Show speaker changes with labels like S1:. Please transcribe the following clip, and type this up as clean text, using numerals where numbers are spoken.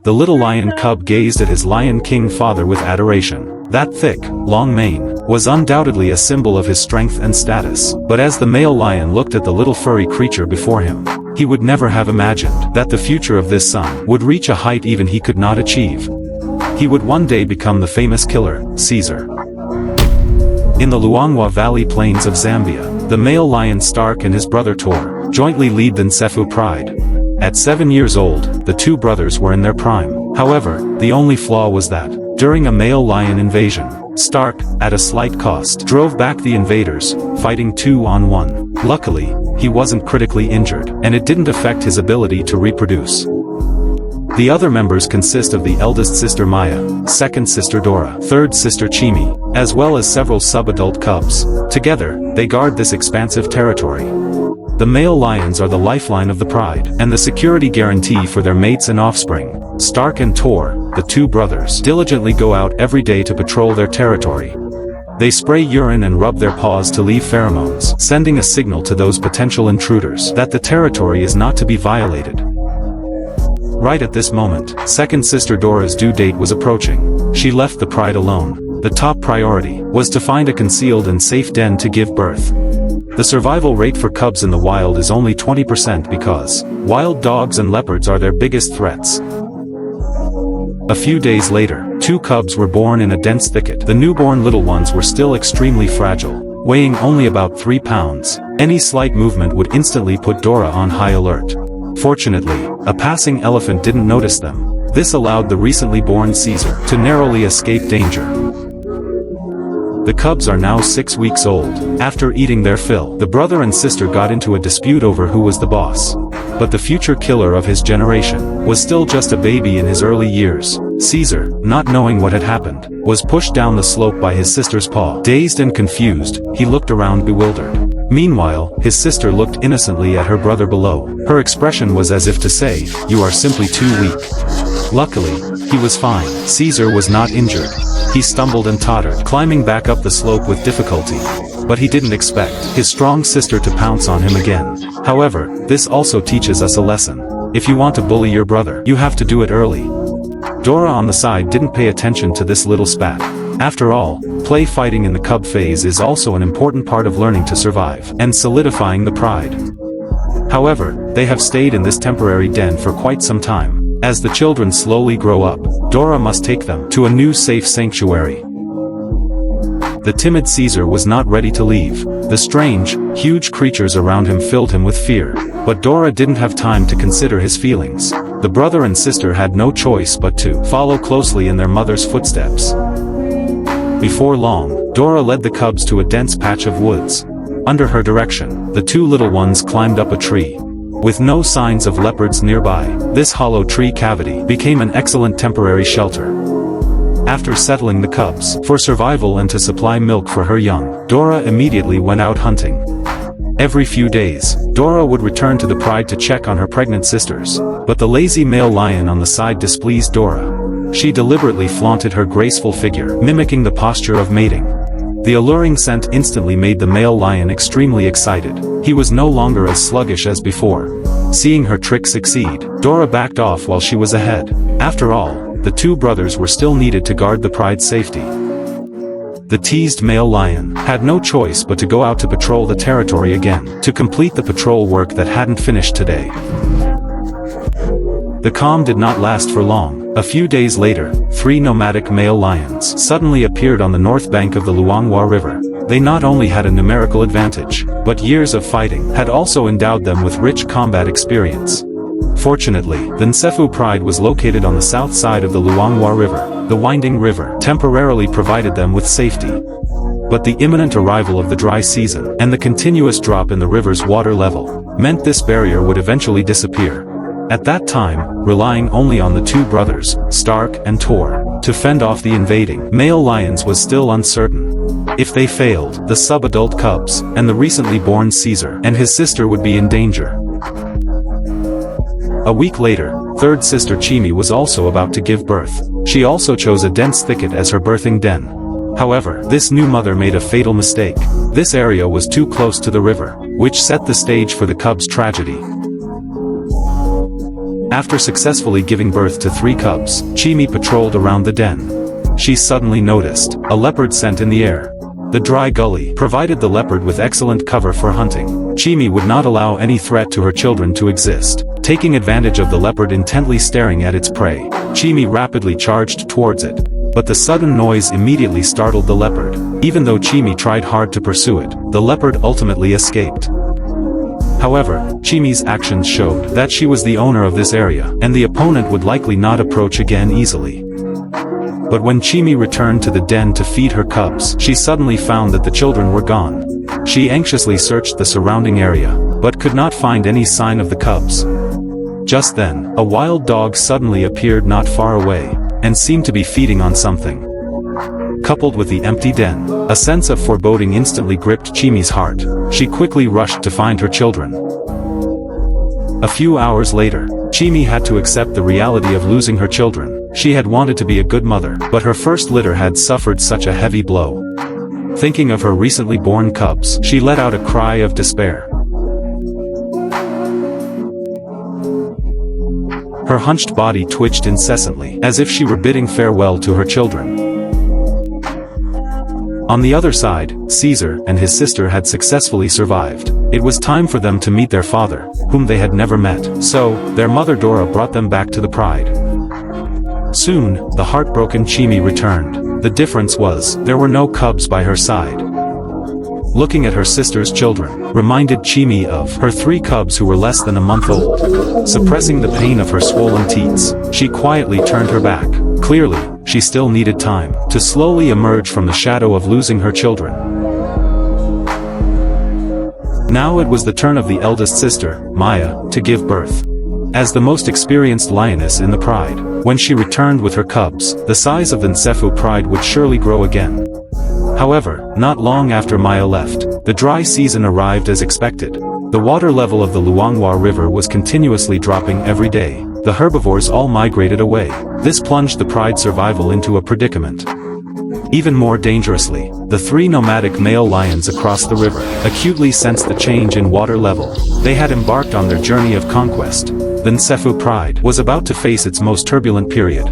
S1: the little lion cub gazed at his Lion King father with adoration. That thick, long mane was undoubtedly a symbol of his strength and status. But as the male lion looked at the little furry creature before him, he would never have imagined that the future of this son would reach a height even he could not achieve. He would one day become the famous killer, Caesar. In the Luangwa Valley plains of Zambia, the male lion Stark and his brother Tor jointly lead the Nsefu Pride. At 7 years old, the two brothers were in their prime. However, the only flaw was that, during a male lion invasion, Stark, at a slight cost, drove back the invaders, fighting 2-on-1. Luckily, he wasn't critically injured, and it didn't affect his ability to reproduce. The other members consist of the eldest sister Maya, second sister Dora, third sister Chimi, as well as several sub-adult cubs. Together, they guard this expansive territory. The male lions are the lifeline of the pride, and the security guarantee for their mates and offspring. Stark and Tor, the two brothers, diligently go out every day to patrol their territory. They spray urine and rub their paws to leave pheromones, sending a signal to those potential intruders that the territory is not to be violated. Right at this moment, second sister Dora's due date was approaching. She left the pride alone. The top priority was to find a concealed and safe den to give birth. The survival rate for cubs in the wild is only 20% because wild dogs and leopards are their biggest threats. A few days later, two cubs were born in a dense thicket. The newborn little ones were still extremely fragile, weighing only about 3 pounds. Any slight movement would instantly put Dora on high alert. Fortunately, a passing elephant didn't notice them. This allowed the recently born Caesar to narrowly escape danger. The cubs are now 6 weeks old. After eating their fill, the brother and sister got into a dispute over who was the boss. But the future killer of his generation was still just a baby in his early years. Caesar, not knowing what had happened, was pushed down the slope by his sister's paw. Dazed and confused, he looked around bewildered. Meanwhile, his sister looked innocently at her brother below. Her expression was as if to say, "You are simply too weak." Luckily, he was fine. Caesar was not injured. He stumbled and tottered, climbing back up the slope with difficulty. But he didn't expect his strong sister to pounce on him again. However, this also teaches us a lesson. If you want to bully your brother, you have to do it early. Dora on the side didn't pay attention to this little spat. After all, play fighting in the cub phase is also an important part of learning to survive and solidifying the pride. However, they have stayed in this temporary den for quite some time. As the children slowly grow up, Dora must take them to a new safe sanctuary. The timid Caesar was not ready to leave. The strange, huge creatures around him filled him with fear. But Dora didn't have time to consider his feelings. The brother and sister had no choice but to follow closely in their mother's footsteps. Before long, Dora led the cubs to a dense patch of woods. Under her direction, the two little ones climbed up a tree. With no signs of leopards nearby, this hollow tree cavity became an excellent temporary shelter. After settling the cubs for survival and to supply milk for her young, Dora immediately went out hunting. Every few days, Dora would return to the pride to check on her pregnant sisters. But the lazy male lion on the side displeased Dora. She deliberately flaunted her graceful figure, mimicking the posture of mating. The alluring scent instantly made the male lion extremely excited. He was no longer as sluggish as before. Seeing her trick succeed, Dora backed off while she was ahead. After all, the two brothers were still needed to guard the pride's safety. The teased male lion had no choice but to go out to patrol the territory again, to complete the patrol work that hadn't finished today. The calm did not last for long. A few days later, 3 nomadic male lions suddenly appeared on the north bank of the Luangwa River. They not only had a numerical advantage, but years of fighting had also endowed them with rich combat experience. Fortunately, the Nsefu Pride was located on the south side of the Luangwa River. The winding river temporarily provided them with safety. But the imminent arrival of the dry season and the continuous drop in the river's water level meant this barrier would eventually disappear. At that time, relying only on the two brothers, Stark and Tor, to fend off the invading male lions was still uncertain. If they failed, the sub-adult cubs and the recently born Caesar and his sister would be in danger. A week later, third sister Chimi was also about to give birth. She also chose a dense thicket as her birthing den. However, this new mother made a fatal mistake. This area was too close to the river, which set the stage for the cubs' tragedy. After successfully giving birth to 3 cubs, Chimi patrolled around the den. She suddenly noticed a leopard scent in the air. The dry gully provided the leopard with excellent cover for hunting. Chimi would not allow any threat to her children to exist. Taking advantage of the leopard intently staring at its prey, Chimi rapidly charged towards it. But the sudden noise immediately startled the leopard. Even though Chimi tried hard to pursue it, the leopard ultimately escaped. However, Chimi's actions showed that she was the owner of this area, and the opponent would likely not approach again easily. But when Chimi returned to the den to feed her cubs, she suddenly found that the children were gone. She anxiously searched the surrounding area, but could not find any sign of the cubs. Just then, a wild dog suddenly appeared not far away, and seemed to be feeding on something. Coupled with the empty den, a sense of foreboding instantly gripped Chimi's heart. She quickly rushed to find her children. A few hours later, Chimi had to accept the reality of losing her children. She had wanted to be a good mother, but her first litter had suffered such a heavy blow. Thinking of her recently born cubs, she let out a cry of despair. Her hunched body twitched incessantly, as if she were bidding farewell to her children. On the other side, Caesar and his sister had successfully survived. It was time for them to meet their father, whom they had never met, so, their mother Dora brought them back to the Pride. Soon, the heartbroken Chimi returned. The difference was, there were no cubs by her side. Looking at her sister's children, reminded Chimi of her 3 cubs who were less than a month old. Suppressing the pain of her swollen teats, she quietly turned her back. Clearly, she still needed time to slowly emerge from the shadow of losing her children. Now it was the turn of the eldest sister, Maya, to give birth. As the most experienced lioness in the Pride, when she returned with her cubs, the size of the Nsephu Pride would surely grow again. However, not long after Maya left, the dry season arrived as expected. The water level of the Luanghua River was continuously dropping every day. The herbivores all migrated away. This plunged the Pride survival into a predicament. Even more dangerously, the 3 nomadic male lions across the river acutely sensed the change in water level. They had embarked on their journey of conquest. The Nsephu Pride was about to face its most turbulent period.